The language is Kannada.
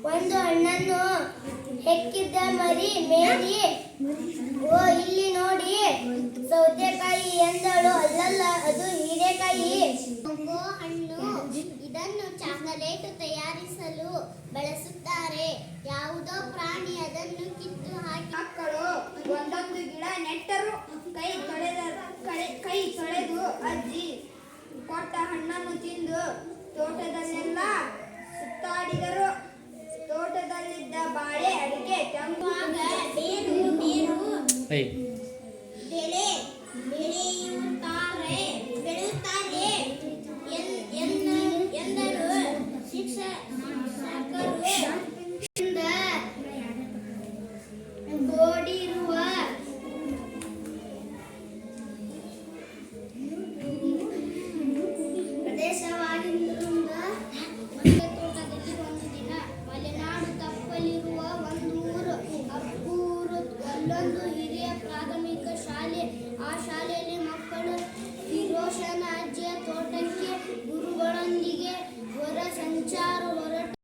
ಒಂದು ಹಣ್ಣನ್ನು ಹೆಕ್ಕಿದ್ದ ಮರಿ ಮೇರಿ, ಓ ಇಲ್ಲಿ ನೋಡಿ ಸೌತೆಕಾಯಿ ಎಂದಳು. ಅಲ್ಲಲ್ಲ, ಅದು ಹೀರೆಕಾಯಿ. ಹಣ್ಣು, ಇದನ್ನು ಚಾಕಲೇಟ್ ತಯಾರಿಸಲು ಬಳಸುತ್ತಾರೆ. ಯಾವುದೋ ಪ್ರಾಣಿ ಅದನ್ನು ಕಿತ್ತು ಹಾಕಿ. ಮಕ್ಕಳು ಒಂದೊಂದು ಗಿಡ ನೆಟ್ಟರು. ಕೈ ತೊಳೆದು ಅಜ್ಜಿ ಕೊಟ್ಟ ಹಣ್ಣನ್ನು ತಿಂದು ತೋಟದಲ್ಲೆಲ್ಲ ಸುತ್ತಾಡಿದರು. ತೋಟದಲ್ಲಿದ್ದ ಬಾಳೆ, ಅಡಿಕೆ, ತೆಂಗು ಬೆಳೆಯುತ್ತಾರೆ ಎಂದರು ಶಿಕ್ಷಕರು. ಗೋಡಿರುವ ಪ್ರದೇಶವಾಗಿರುವುದರಿಂದ ತೋಟದಲ್ಲಿ ಒಂದು ದಿನ ಮಲೆನಾಡು ತಪ್ಪಲಿರುವ ಒಂದು ಊರು. ಅಲ್ಲೊಂದು ಹಿರಿಯ ಪ್ರಾಥಮಿಕ ಶಾಲೆ. ಆ ಶಾಲೆಯಲ್ಲಿ ಮಕ್ಕಳು ಫಿರೋಷನ ಅಜ್ಜಿಯ ತೋಟಕ್ಕೆ